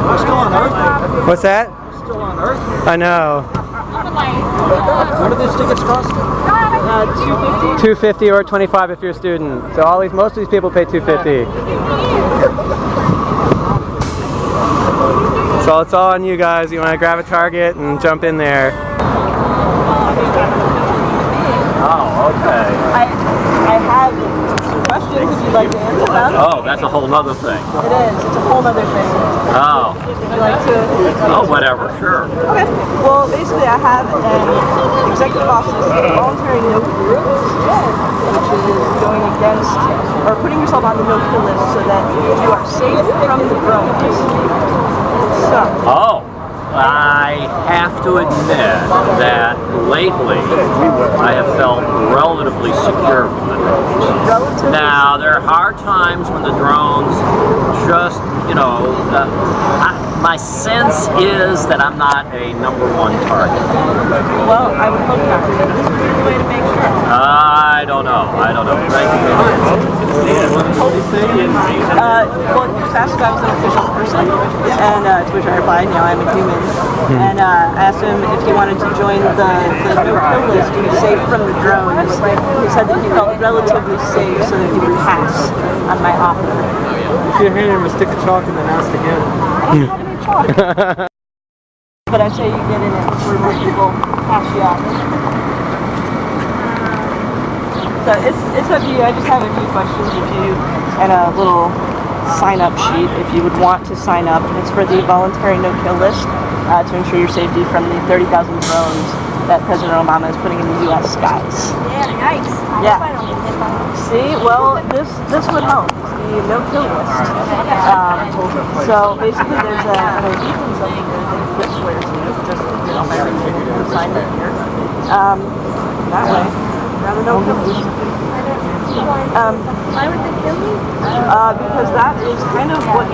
We're still on Earth. What's that? We're still on Earth. I know. What do these tickets cost? $250 or $25 if you're a student. So most of these people pay $250. So it's all on you guys. You want to grab a target and jump in there. Oh, okay. I have some questions if you'd like to answer them. Oh, that's a whole other thing. It is. It's a whole other thing. Oh. Would you like to? Oh, whatever. Sure. Okay. Well, basically, I have an executive office voluntary no-kill list, which is going against or putting yourself on the no-kill list so that you are safe from the drones. So. Oh. I have to admit that lately I have felt relatively secure from the drones. Now, there are hard times when the drones just, you know, my sense is that I'm not a #1 target. Well, I would hope not. This would be the way to make sure. I don't know. Thank you. Well, you just asked if I was an official person, and to which I replied, no, I'm a human. And I asked him if he wanted to join the no-kill list to be safe from the drones. He said that he felt relatively safe so that he would pass on my offer. If you hand him a stick of chalk and then ask again. I don't have any chalk. But I say you get in it before more people pass you out. So it's up to you. I just have a few questions and a little sign-up sheet if you would want to sign up. It's for the voluntary no-kill list to ensure your safety from the 30,000 drones that President Obama is putting in the U.S. skies. Yeah, nice. Yeah. See, well, this would help. The no-kill list. So basically, there's an allegiance up here that you can swear to, just by reading the sign right here. That way, rather no-kill list. Why would they kill me? Because that is kind of what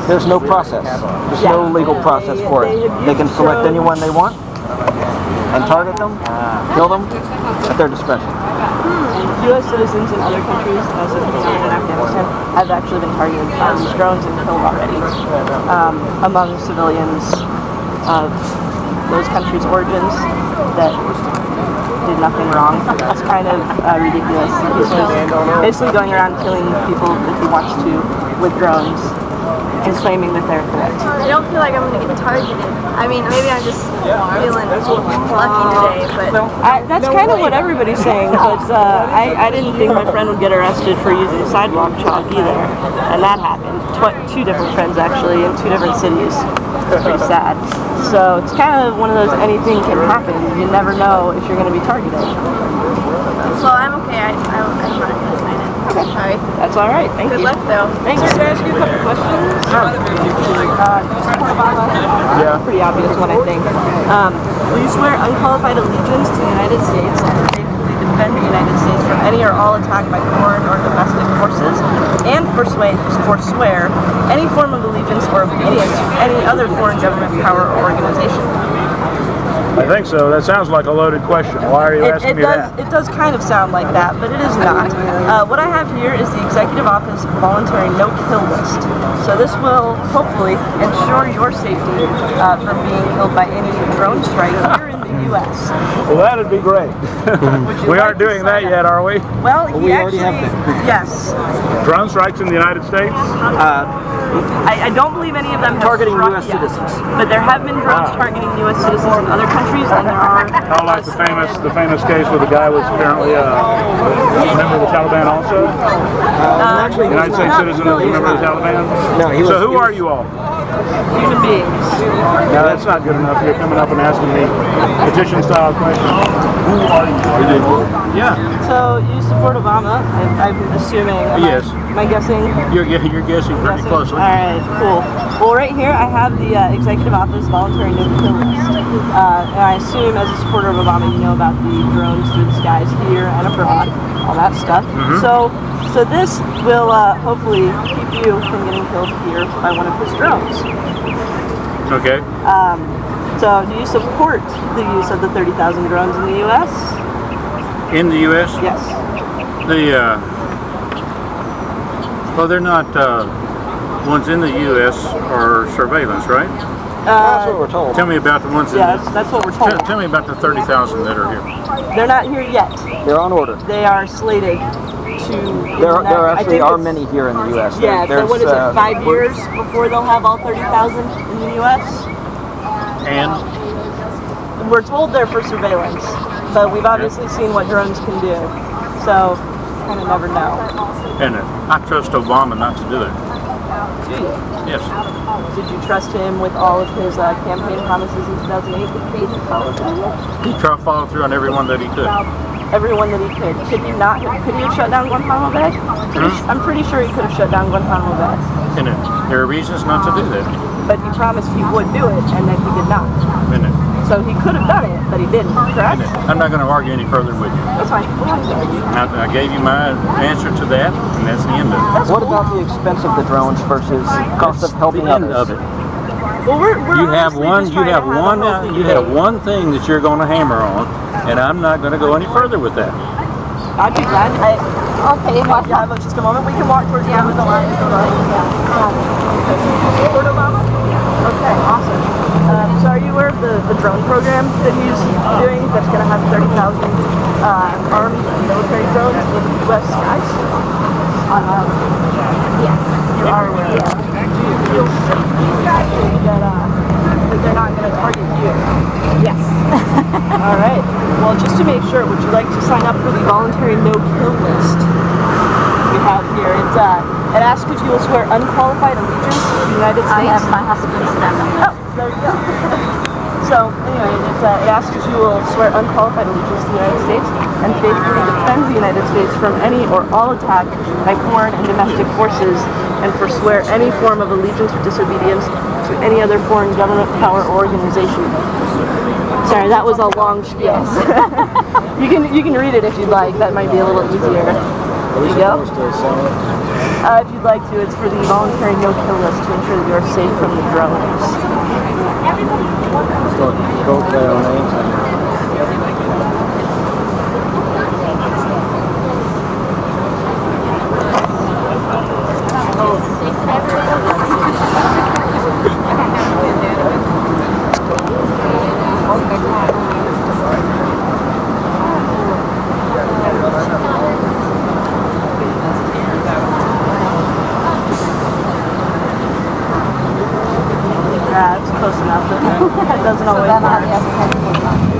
There's no process. There's no legal process for it. They can select anyone they want and target them, kill them at their discretion. U.S. citizens in other countries, such as Iran and Afghanistan, have actually been targeted by these drones and killed already. Among civilians of those countries' origins that did nothing wrong. It's kind of ridiculous. He's just basically going around killing people that he wants to with drones and claiming that they're correct. I don't feel like I'm going to get targeted. I mean, maybe I'm just feeling lucky today, but... That's kind of what everybody's saying, but I didn't think my friend would get arrested for using sidewalk chalk either, and that happened. Two different friends, actually, in 2 different cities. It's pretty sad. So it's kind of one of those anything can happen. You never know if you're going to be targeted. So I'm okay. I'm not going to sign it. Okay. Sorry. That's all right. Thank you. Good luck, though. Thanks. Can I ask you a couple questions? Yeah. Pretty obvious one, I think. Will you swear unqualified allegiance to the United States and to faithfully defend the United States from any or all attack by foreign or domestic forces, and forswear any form of allegiance or obedience to any other foreign government, power, or organization? I think so. That sounds like a loaded question. Why are you asking me that? It does kind of sound like that, but it is not. What I have here is the Executive Office Voluntary No-Kill List. So this will hopefully ensure your safety from being killed by any drone strike here in the U.S. Well, that'd be great. We aren't doing that yet, are we? Well, we already have been. Yes. Drone strikes in the United States? I don't believe any of them have Targeting struck U.S. yet, citizens. But there have been drones targeting U.S. citizens in other countries, and there are... How like the famous case where the guy was apparently a member of the Taliban also? Actually, United States citizen was a member of the Taliban? No, he was. So who are you all? Human beings. No, that's not good enough. You're coming up and asking me petition-style questions. Who are you? Yeah. So you support Obama? I'm assuming. Yes. Am I guessing? You're guessing pretty closely. All right, cool. Well, right here I have the Executive Office Voluntary No-Kill List. And I assume as a supporter of Obama, you know about the drones through the skies here and abroad, all that stuff. So this will hopefully keep you from getting killed here by one of his drones. Okay. So do you support the use of the 30,000 drones in the U.S.? In the U.S.? Yes. Well, they're not ones in the U.S. are surveillance, right? That's what we're told. Tell me about the ones in Yeah, the... that's what we're told. Tell me about the 30,000 that are here. They're not here yet. They're on order. They are slated to. There I actually think are it's- many here in the U.S. Yeah, so what is it, 5 we're- years before they'll have all 30,000 in the U.S.? And We're told they're for surveillance, but we've obviously seen what drones can do, so kind of never know. I trust Obama not to do it. Do you? Yes. Did you trust him with all of his campaign promises in 2008 that he didn't follow through with? He tried to follow through on everyone that he could. Everyone that he could. Could he not? Could he have shut down Guantanamo Bay? I'm pretty sure he could have shut down Guantanamo Bay. And there are reasons not to do that. But he promised he would do it, and then he did not. Minute. So he could have done it, but he didn't, correct? I'm not going to argue any further with you. That's fine. We don't have to argue. I gave you my answer to that, and that's the end of it. What about the expense of the drones versus cost of helping the end others? of it. Well, we're You have honestly just trying to have one thing that you're going to hammer on, and I'm not going to go any further with that. I'd be glad. Okay, yeah, but just a moment. We can walk towards the end of the line. Toward Obama? Okay, awesome. So are you aware of the drone program that he's doing that's going to have 30,000 armed military drones in U.S. skies? Yes. You are aware of that. Do you feel safe that they're not going to target you? Yes. All right. Well, just to make sure, would you like to sign up for the voluntary no-kill list we have here? It asks if you will swear unqualified allegiance to the United States. I have my husband stand up. Oh, there you go. So, anyway, it asks if you will swear unqualified allegiance to the United States and faithfully defend the United States from any or all attack by foreign and domestic forces, and forswear any form of allegiance or disobedience to any other foreign government, power, or organization. Sorry, that was a long spiel. You can read it if you'd like. That might be a little easier. There you go. If you'd like to, it's for the voluntary no-kill list to ensure that you are safe from the drones. Yeah, it's close enough. It doesn't always work.